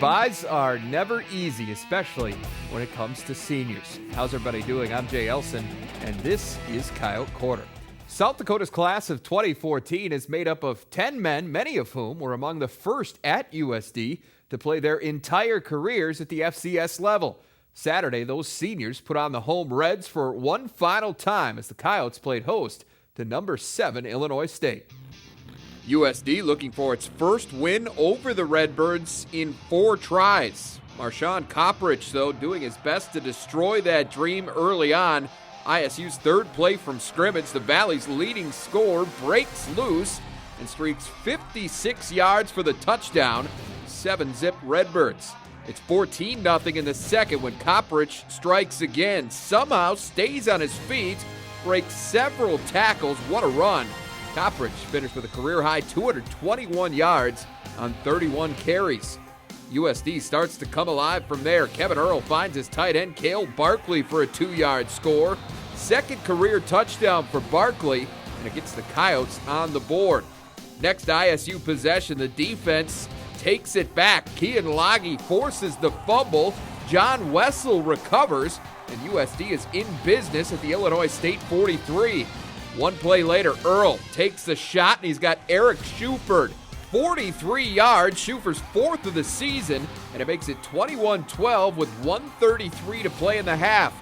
Goodbyes are never easy, especially when it comes to seniors. How's everybody doing? I'm Jay Elsen, and this is Coyote Corner. South Dakota's class of 2014 is made up of 10 men, many of whom were among the first at USD to play their entire careers at the FCS level. Saturday, those seniors put on the home Reds for one final time as the Coyotes played host to number 7 Illinois State. USD looking for its first win over the Redbirds in 4 tries. Marshawn Kopperich, though, doing his best to destroy that dream early on. ISU's third play from scrimmage, the Valley's leading scorer breaks loose and streaks 56 yards for the touchdown. 7-zip Redbirds. It's 14-0 in the second when Kopperich strikes again. Somehow stays on his feet, breaks several tackles. What a run. Kopperich finished with a career-high 221 yards on 31 carries. USD starts to come alive from there. Kevin Earl finds his tight end Cale Barkley for a 2-yard score. Second career touchdown for Barkley, and it gets the Coyotes on the board. Next ISU possession, the defense takes it back. Kean Lagi forces the fumble. John Wessel recovers, and USD is in business at the Illinois State 43. One play later, Earl takes the shot, and he's got Eric Schuford. 43 yards, Schufer's 4th of the season, and it makes it 21-12 with 1:33 to play in the half.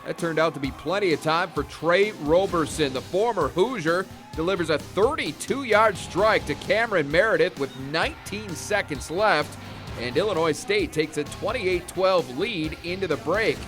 That turned out to be plenty of time for Trey Roberson. The former Hoosier delivers a 32-yard strike to Cameron Meredith with 19 seconds left, and Illinois State takes a 28-12 lead into the break.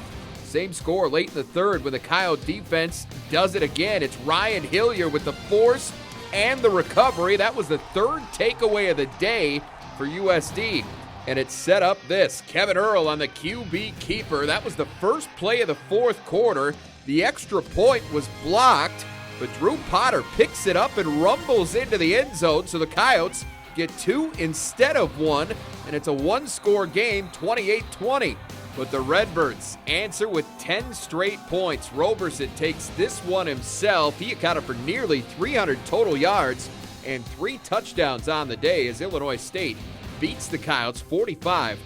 Same score late in the third when the Coyote defense does it again. It's Ryan Hillier with the force and the recovery. That was the third takeaway of the day for USD. And it set up this. Kevin Earl on the QB keeper. That was the first play of the fourth quarter. The extra point was blocked, but Drew Potter picks it up and rumbles into the end zone, so the Coyotes get 2 instead of 1, and it's a one-score game, 28-20. But the Redbirds answer with 10 straight points. Roberson takes this one himself. He accounted for nearly 300 total yards and 3 touchdowns on the day as Illinois State beats the Coyotes 45-26.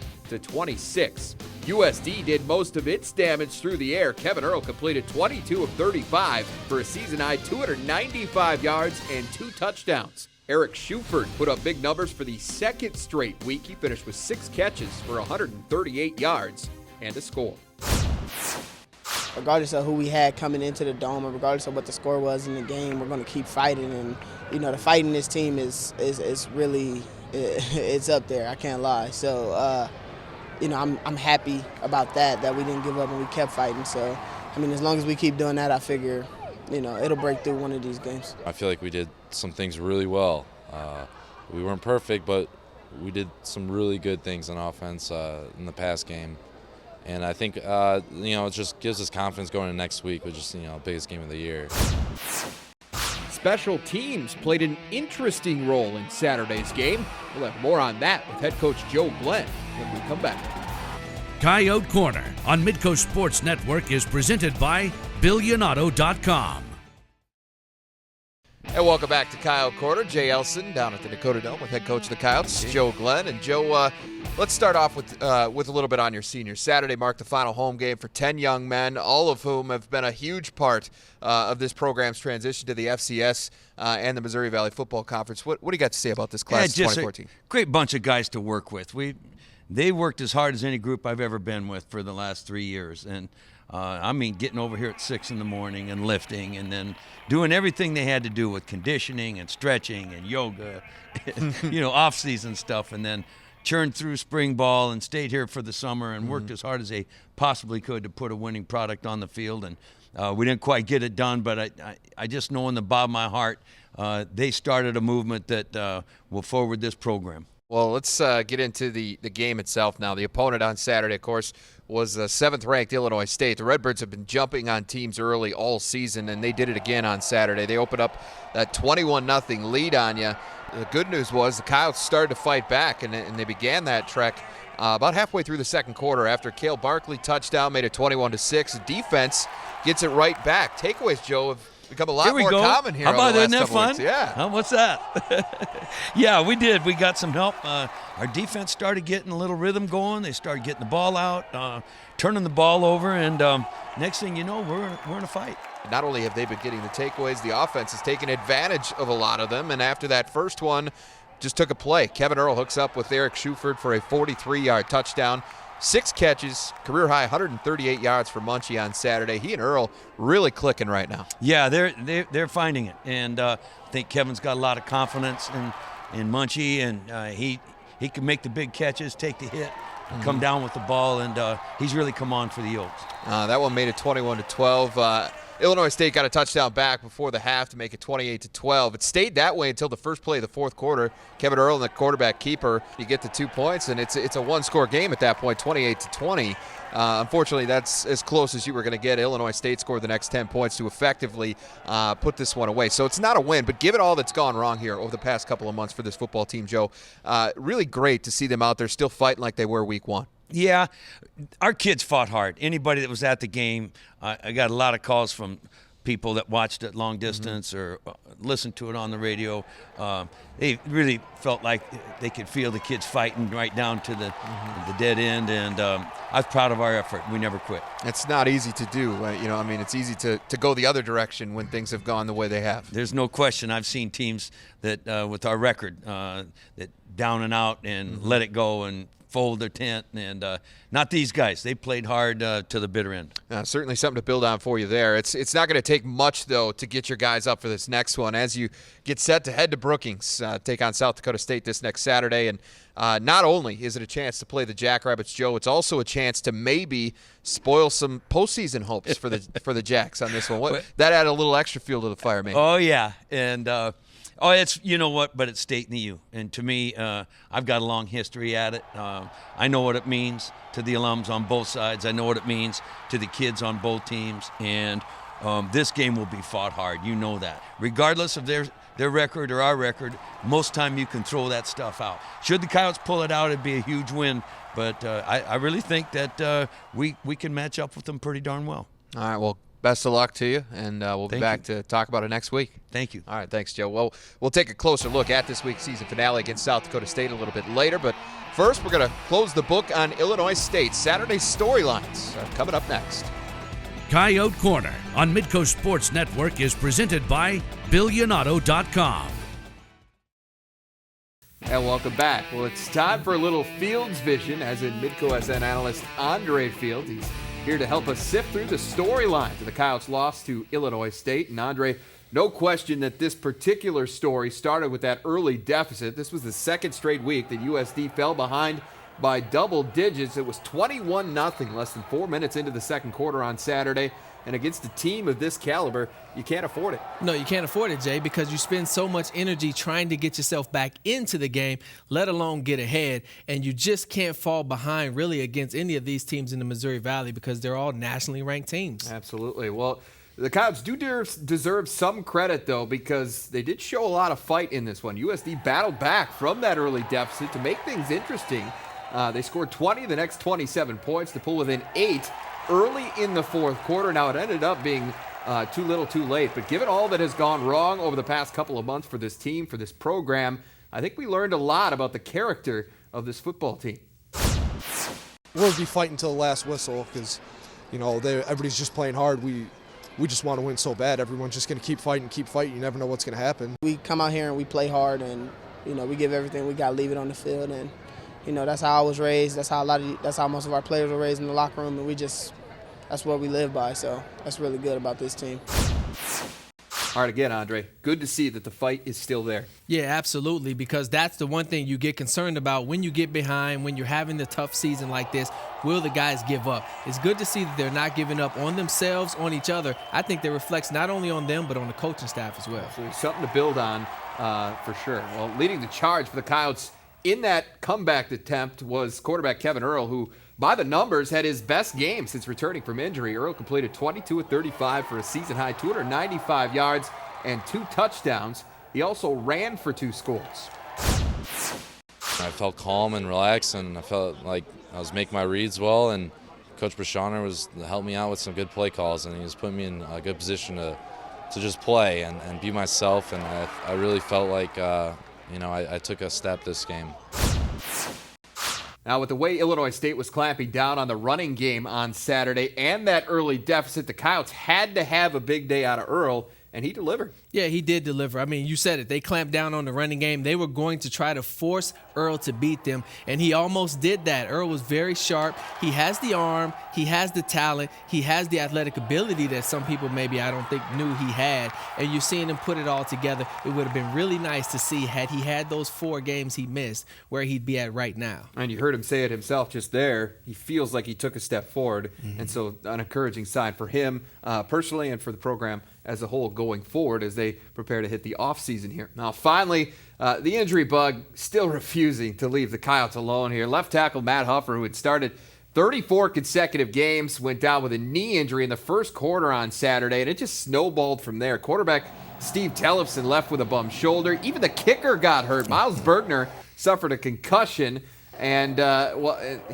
USD did most of its damage through the air. Kevin Earl completed 22 of 35 for a season-high 295 yards and 2 touchdowns. Eric Schuford put up big numbers for the second straight week. He finished with 6 catches for 138 yards and a score. Regardless of who we had coming into the Dome, and regardless of what the score was in the game, we're going to keep fighting. And the fight in this team is really it's up there. I can't lie. So I'm happy about that we didn't give up and we kept fighting. So as long as we keep doing that, I figure it'll break through one of these games. I feel like we did some things really well. We weren't perfect, but we did some really good things on offense in the past game. And I think, it just gives us confidence going into next week, which is, biggest game of the year. Special teams played an interesting role in Saturday's game. We'll have more on that with head coach Joe Glenn when we come back. Coyote Corner on Midco Sports Network is presented by Billionauto.com. And welcome back to Coyote Corner. Jay Elsen down at the Dakota Dome with head coach of the Coyotes, Joe Glenn. And Joe, let's start off with a little bit on your seniors. Saturday marked the final home game for 10 young men, all of whom have been a huge part of this program's transition to the FCS and the Missouri Valley Football Conference. What do you got to say about this class of 2014? A great bunch of guys to work with. They worked as hard as any group I've ever been with for the last 3 years. And getting over here at 6 in the morning and lifting and then doing everything they had to do with conditioning and stretching and yoga, off-season stuff, and then churned through spring ball and stayed here for the summer and worked as hard as they possibly could to put a winning product on the field. And we didn't quite get it done, but I just know in the bottom of my heart they started a movement that will forward this program. Well, let's get into the game itself now. The opponent on Saturday, of course, was 7th-ranked Illinois State. The Redbirds have been jumping on teams early all season, and they did it again on Saturday. They opened up that 21-0 lead on you. The good news was the Coyotes started to fight back, and they began that trek about halfway through the second quarter after Cale Barkley touchdown made it 21-6. The defense gets it right back. Takeaways, Joe, become a lot Here we more go. common here. How about over the isn't that last couple fun? weeks. Yeah. Huh, what's that? Yeah, we did. We got some help. Our defense started getting a little rhythm going. They started getting the ball out, turning the ball over, and next thing you know, we're in a fight. Not only have they been getting the takeaways, the offense has taken advantage of a lot of them. And after that first one, just took a play. Kevin Earl hooks up with Eric Schuford for a 43-yard touchdown. 6 catches, career-high 138 yards for Munchie on Saturday. He and Earl really clicking right now. Yeah, they're finding it, and I think Kevin's got a lot of confidence in Munchie, and he can make the big catches, take the hit, come down with the ball, and he's really come on for the Yotes. That one made it 21-12. Illinois State got a touchdown back before the half to make it 28-12. It stayed that way until the first play of the fourth quarter. Kevin Earl and the quarterback keeper, you get the 2 points, and it's a one-score game at that point, 28-20. Unfortunately, that's as close as you were going to get. Illinois State scored the next 10 points to effectively put this one away. So it's not a win, but given all that's gone wrong here over the past couple of months for this football team, Joe, really great to see them out there still fighting like they were week 1. Yeah, our kids fought hard. Anybody that was at the game, I got a lot of calls from people that watched it long distance or listened to it on the radio. They really felt like they could feel the kids fighting right down to the dead end, and I was proud of our effort. We never quit. It's not easy to do. It's easy to go the other direction when things have gone the way they have. There's no question. I've seen teams that, with our record, that down and out and let it go and fold their tent, and not these guys. They played hard to the bitter end. Certainly something to build on for you there. It's not going to take much, though, to get your guys up for this next one as you get set to head to Brookings, take on South Dakota State this next Saturday. And not only is it a chance to play the Jackrabbits, Joe, it's also a chance to maybe spoil some postseason hopes for the Jacks on this one. That added a little extra fuel to the fire, maybe. Oh, yeah. And it's, you know what, but it's State in the U. And to me, I've got a long history at it. I know what it means to the alums on both sides. I know what it means to the kids on both teams. And this game will be fought hard. You know that. Regardless of their record or our record, most time you can throw that stuff out. Should the Coyotes pull it out, it'd be a huge win. But I really think that we can match up with them pretty darn well. All right, well, best of luck to you, and we'll be back to talk about it next week. Thank you. All right, thanks, Joe. Well, we'll take a closer look at this week's season finale against South Dakota State a little bit later, but first we're going to close the book on Illinois State. Saturday's storylines are coming up next. Coyote Corner on Midco Sports Network is presented by BillionAuto.com. And welcome back. Well, it's time for a little Fields Vision, as in Midco SN analyst Andre Field. He's here to help us sift through the storylines of the Coyotes' loss to Illinois State. And Andre, no question that this particular story started with that early deficit. This was the second straight week that USD fell behind by double digits. It was 21-0 less than 4 minutes into the second quarter on Saturday. And against a team of this caliber, you can't afford it. No, you can't afford it, Jay, because you spend so much energy trying to get yourself back into the game, let alone get ahead. And you just can't fall behind really against any of these teams in the Missouri Valley because they're all nationally ranked teams. Absolutely. Well, the Coyotes do deserve some credit, though, because they did show a lot of fight in this one. USD battled back from that early deficit to make things interesting. They scored 20 of the next 27 points to pull within 8 early in the fourth quarter. Now, it ended up being too little too late, but given all that has gone wrong over the past couple of months for this team, for this program, I think we learned a lot about the character of this football team. We're going to be fighting until the last whistle because, everybody's just playing hard. We just want to win so bad. Everyone's just going to keep fighting. You never know what's going to happen. We come out here and we play hard, and we give everything we got to leave it on the field. And that's how I was raised. That's how most of our players were raised in the locker room, and that's what we live by. So that's really good about this team. All right, again, Andre, good to see that the fight is still there. Yeah, absolutely, because that's the one thing you get concerned about when you get behind, when you're having the tough season like this. Will the guys give up? It's good to see that they're not giving up on themselves, on each other. I think that reflects not only on them, but on the coaching staff as well. So something to build on for sure. Well, leading the charge for the Coyotes in that comeback attempt was quarterback Kevin Earl, who, by the numbers, had his best game since returning from injury. Earl completed 22 of 35 for a season-high 295 yards and 2 touchdowns. He also ran for 2 scores. I felt calm and relaxed, and I felt like I was making my reads well, and Coach Brashauner was helping me out with some good play calls, and he was putting me in a good position to just play and be myself, and I really felt like I took a step this game. Now, with the way Illinois State was clamping down on the running game on Saturday and that early deficit, the Coyotes had to have a big day out of Earl, and he delivered. Yeah, he did deliver. I mean, you said it. They clamped down on the running game. They were going to try to force Earl to beat them, and he almost did that. Earl was very sharp. He has the arm. He has the talent. He has the athletic ability that some people maybe I don't think knew he had, and you're seeing him put it all together. It would have been really nice to see had he had those 4 games he missed, where he'd be at right now. And you heard him say it himself just there. He feels like he took a step forward, and so an encouraging sign for him personally and for the program as a whole going forward as they prepare to hit the offseason here. Now, finally, the injury bug still refusing to leave the Coyotes alone here. Left tackle Matt Huffer, who had started 34 consecutive games, went down with a knee injury in the first quarter on Saturday, and it just snowballed from there. Quarterback Steve Tellefson left with a bum shoulder. Even the kicker got hurt. Miles Bergner suffered a concussion, and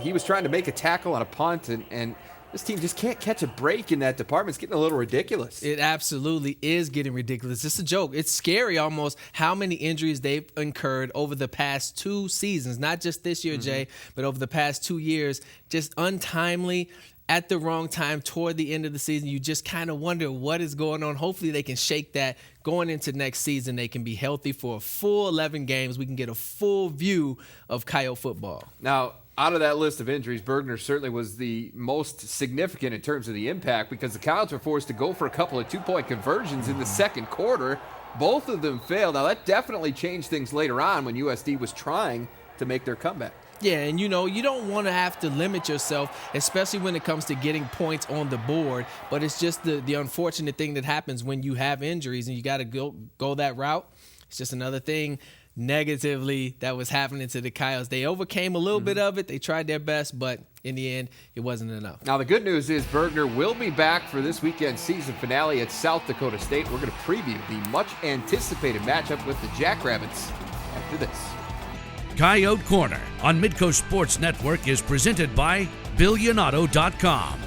he was trying to make a tackle on a punt, and this team just can't catch a break in that department. It's getting a little ridiculous. It absolutely is getting ridiculous. It's a joke. It's scary almost how many injuries they've incurred over the past 2 seasons, not just this year, Jay, but over the past 2 years, just untimely, at the wrong time toward the end of the season. You just kind of wonder what is going on. Hopefully they can shake that going into next season. They can be healthy for a full 11 games. We can get a full view of Coyote football. Now, out of that list of injuries, Bergner certainly was the most significant in terms of the impact because the Coyotes were forced to go for a couple of 2-point conversions in the second quarter. Both of them failed. Now, that definitely changed things later on when USD was trying to make their comeback. Yeah, and you don't want to have to limit yourself, especially when it comes to getting points on the board. But it's just the unfortunate thing that happens when you have injuries and you got to go that route. It's just another thing negatively that was happening to the Coyotes. They overcame a little bit of it. They tried their best, but in the end, it wasn't enough. Now, the good news is Bergner will be back for this weekend's season finale at South Dakota State. We're going to preview the much-anticipated matchup with the Jackrabbits after this. Coyote Corner on Midco Sports Network is presented by BillionAuto.com.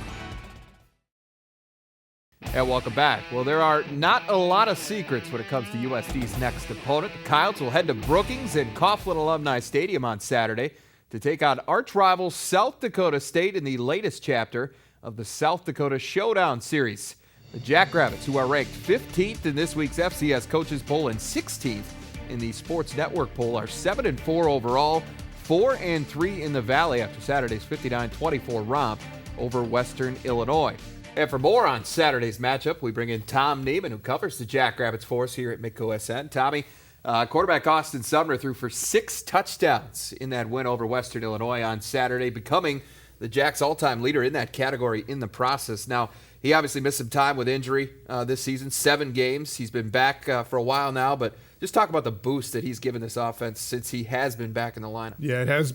And welcome back. Well, there are not a lot of secrets when it comes to USD's next opponent. The Coyotes will head to Brookings and Coughlin Alumni Stadium on Saturday to take on arch rival South Dakota State in the latest chapter of the South Dakota Showdown series. The Jackrabbits, who are ranked 15th in this week's FCS Coaches Poll and 16th in the Sports Network poll, are 7-4 overall, 4-3 in the Valley after Saturday's 59-24 romp over Western Illinois. And for more on Saturday's matchup, we bring in Tom Neiman, who covers the Jackrabbits for us here at Midco SN. Tommy, quarterback Austin Sumner threw for 6 touchdowns in that win over Western Illinois on Saturday, becoming the Jacks' all-time leader in that category in the process. Now, he obviously missed some time with injury this season, 7 games. He's been back for a while now, but just talk about the boost that he's given this offense since he has been back in the lineup. Yeah, it has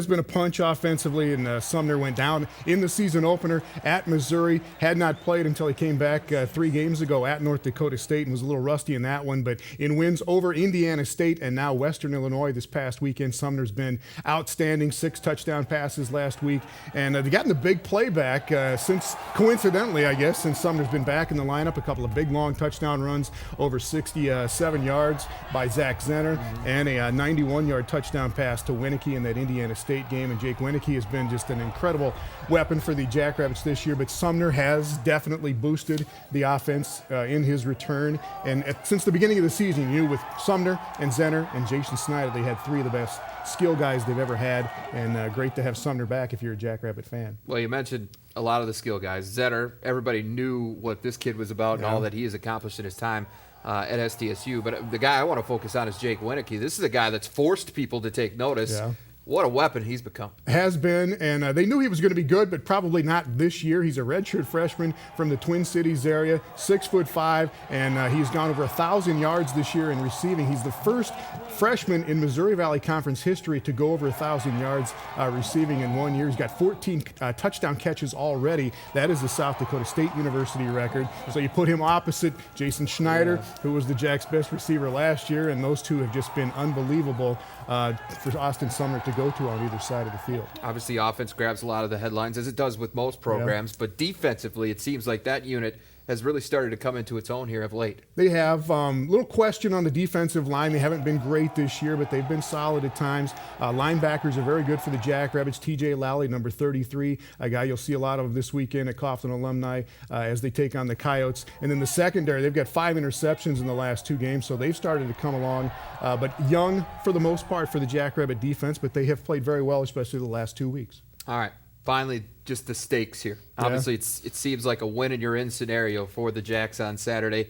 been a punch offensively, and Sumner went down in the season opener at Missouri. Had not played until he came back 3 games ago at North Dakota State and was a little rusty in that one. But in wins over Indiana State and now Western Illinois this past weekend, Sumner's been outstanding. 6 touchdown passes last week, and they've gotten the big play back since, coincidentally, I guess, since Sumner's been back in the lineup. A couple of big long touchdown runs over 67 yards by Zach Zenner, and a 91-yard touchdown pass to Winneke in that Indiana State game. And Jake Winneke has been just an incredible weapon for the Jackrabbits this year, but Sumner has definitely boosted the offense in his return. And since the beginning of the season, you knew with Sumner and Zenner and Jason Snyder, they had 3 of the best skill guys they've ever had, and great to have Sumner back if you're a Jackrabbit fan. Well, you mentioned a lot of the skill guys. Zenner, everybody knew what this kid was about and all that he has accomplished in his time at SDSU. But the guy I want to focus on is Jake Winneke. This is a guy that's forced people to take notice. Yeah. What a weapon he's become. Has been, and they knew he was going to be good, but probably not this year. He's a redshirt freshman from the Twin Cities area, 6'5", and he's gone over 1,000 yards this year in receiving. He's the first freshman in Missouri Valley Conference history to go over 1,000 yards receiving in 1 year. He's got 14 touchdown catches already. That is the South Dakota State University record. So you put him opposite Jason Schneider, who was the Jacks' best receiver last year, and those two have just been unbelievable for Austin Sumner to go to on either side of the field. Obviously, offense grabs a lot of the headlines, as it does with most programs, but defensively, it seems like that unit has really started to come into its own here of late. They have little question on the defensive line. They haven't been great this year, but they've been solid at times. Linebackers are very good for the Jackrabbits. TJ Lally, number 33, a guy you'll see a lot of this weekend at Coughlin Alumni as they take on the Coyotes. And then the secondary, they've got 5 interceptions in the last 2 games, so they've started to come along. But young for the most part for the Jackrabbit defense, but they have played very well, especially the last 2 weeks. All right. Finally, just the stakes here. Obviously, it seems like a win-and-you're-in scenario for the Jacks on Saturday.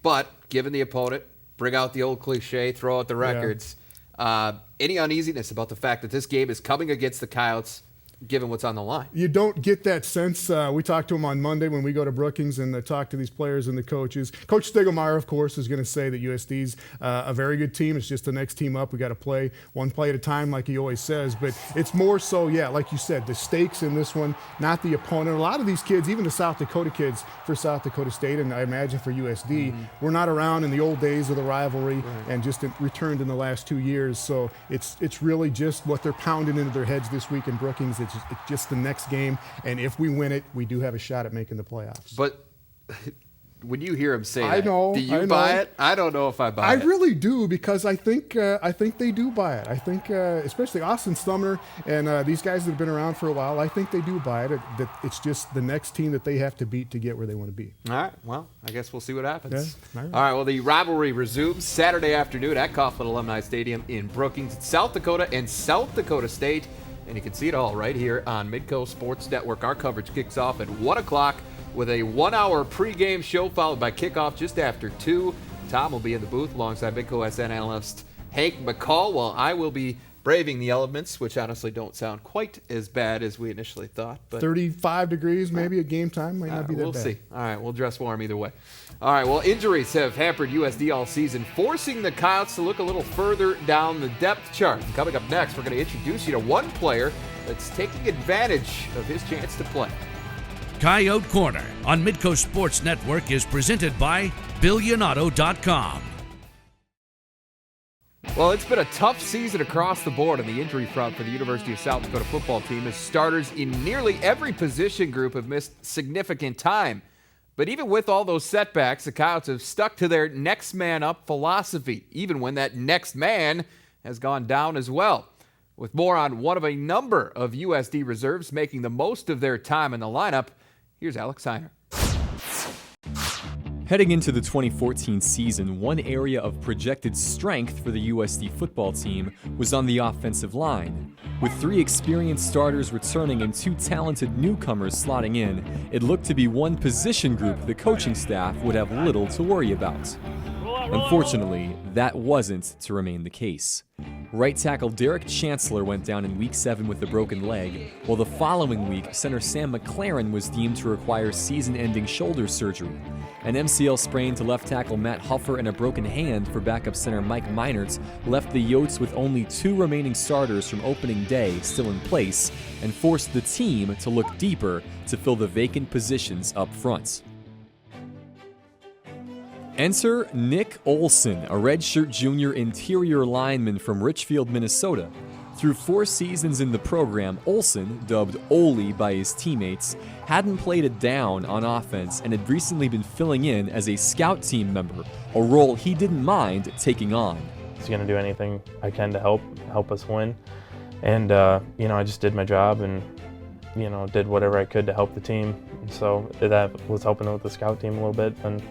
But given the opponent, bring out the old cliche, throw out the records. Any uneasiness about the fact that this game is coming against the Coyotes, given what's on the line? You don't get that sense. We talked to him on Monday when we go to Brookings and talk to these players and the coaches. Coach Stegelmeyer, of course, is going to say that USD's a very good team. It's just the next team up. We got to play one play at a time, like he always says. But it's more so, like you said, the stakes in this one, not the opponent. A lot of these kids, even the South Dakota kids for South Dakota State, and I imagine for USD, were not around in the old days of the rivalry and just returned in the last 2 years. So it's really just what they're pounding into their heads this week in Brookings. It's just the next game, and if we win it, we do have a shot at making the playoffs. But when you hear him say that, do you buy it? I don't know if I buy it. I really do, because I think they do buy it. I think especially Austin Sumner and these guys that have been around for a while, I think they do buy it. That it's just the next team that they have to beat to get where they want to be. All right. Well, I guess we'll see what happens. Yeah. All right. Well, the rivalry resumes Saturday afternoon at Coughlin Alumni Stadium in Brookings. It's South Dakota and South Dakota State. And you can see it all right here on Midco Sports Network. Our coverage kicks off at 1 o'clock with a 1-hour pregame show followed by kickoff just after 2. Tom will be in the booth alongside Midco SN analyst Hank McCall, while I will be braving the elements, which honestly don't sound quite as bad as we initially thought. But 35 degrees maybe at game time. Might not be that we'll bad. We'll see. All right, we'll dress warm either way. All right, well, injuries have hampered USD all season, forcing the Coyotes to look a little further down the depth chart. And coming up next, we're going to introduce you to one player that's taking advantage of his chance to play. Coyote Corner on Midco Sports Network is presented by BillionAuto.com. Well, it's been a tough season across the board on the injury front for the University of South Dakota football team, as starters in nearly every position group have missed significant time. But even with all those setbacks, the Coyotes have stuck to their next man up philosophy, even when that next man has gone down as well. With more on one of a number of USD reserves making the most of their time in the lineup, here's Alex Heinert. Heading into the 2014 season, one area of projected strength for the USD football team was on the offensive line. With 3 experienced starters returning and 2 talented newcomers slotting in, it looked to be one position group the coaching staff would have little to worry about. Unfortunately, that wasn't to remain the case. Right tackle Derek Chancellor went down in Week 7 with a broken leg, while the following week, center Sam McLaren was deemed to require season-ending shoulder surgery. An MCL sprain to left tackle Matt Huffer and a broken hand for backup center Mike Heinert left the Yotes with only 2 remaining starters from opening day still in place, and forced the team to look deeper to fill the vacant positions up front. Enter Nick Olson, a redshirt junior interior lineman from Richfield, Minnesota. Through 4 seasons in the program, Olson, dubbed Oli by his teammates, hadn't played it down on offense and had recently been filling in as a scout team member, a role he didn't mind taking on. He's going to do anything I can to help us win. And, I just did my job and, did whatever I could to help the team. So that was helping with the scout team a little bit, and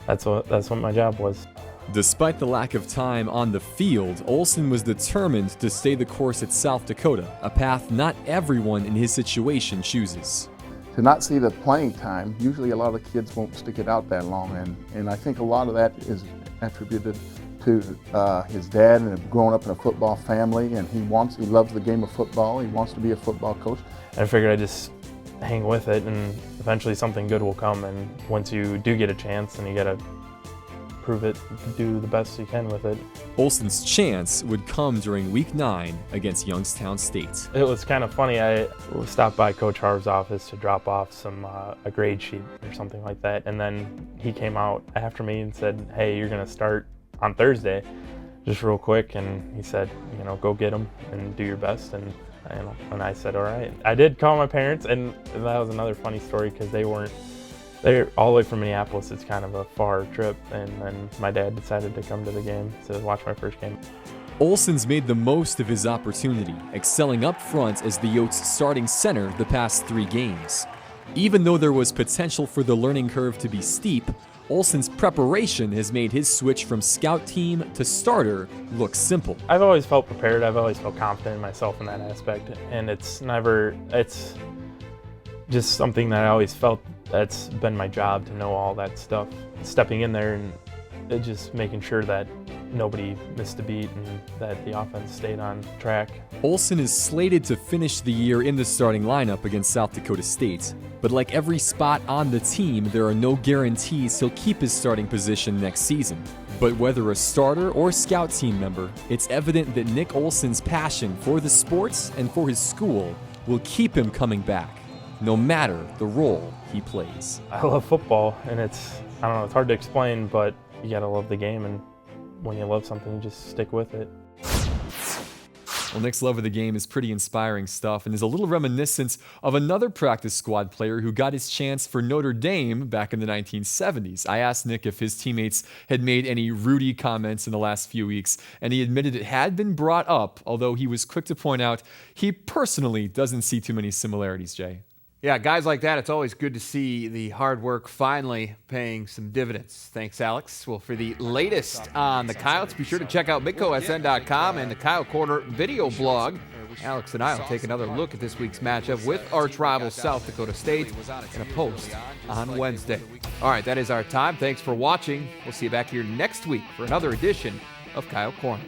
that's what my job was. Despite the lack of time on the field, Olson was determined to stay the course at South Dakota, a path not everyone in his situation chooses. To not see the playing time, usually a lot of kids won't stick it out that long, and I think a lot of that is attributed to his dad and growing up in a football family, and he loves the game of football. He wants to be a football coach. I figured I'd just hang with it, and eventually something good will come. And once you do get a chance, and you got to prove it, do the best you can with it. Olson's chance would come during Week 9 against Youngstown State. It was kind of funny. I stopped by Coach Harv's office to drop off a grade sheet or something like that, and then he came out after me and said, "Hey, you're going to start on Thursday, just real quick." And he said, "Go get them and do your best." And I said, "All right." I did call my parents, and that was another funny story because they weren't They're all the way from Minneapolis. It's kind of a far trip, and then my dad decided to come to the game to watch my first game. Olsen's made the most of his opportunity, excelling up front as the Yotes starting center the past 3 games. Even though there was potential for the learning curve to be steep, Olsen's preparation has made his switch from scout team to starter look simple. I've always felt prepared. I've always felt confident in myself in that aspect, and it's just something that I always felt that's been my job, to know all that stuff. Stepping in there and just making sure that nobody missed a beat and that the offense stayed on track. Olsen is slated to finish the year in the starting lineup against South Dakota State. But like every spot on the team, there are no guarantees he'll keep his starting position next season. But whether a starter or scout team member, it's evident that Nick Olsen's passion for the sports and for his school will keep him coming back, no matter the role he plays. I love football, and it's hard to explain, but you gotta love the game, and when you love something, you just stick with it. Well, Nick's love of the game is pretty inspiring stuff and is a little reminiscent of another practice squad player who got his chance for Notre Dame back in the 1970s. I asked Nick if his teammates had made any Rudy comments in the last few weeks, and he admitted it had been brought up, although he was quick to point out he personally doesn't see too many similarities, Jay. Yeah, guys like that, it's always good to see the hard work finally paying some dividends. Thanks, Alex. Well, for the latest on the Coyotes, be sure to check out MidcoSN.com and the Coyote Corner video blog. Alex and I will take another look at this week's matchup with arch rival South Dakota State in a post on Wednesday. All right, that is our time. Thanks for watching. We'll see you back here next week for another edition of Coyote Corner.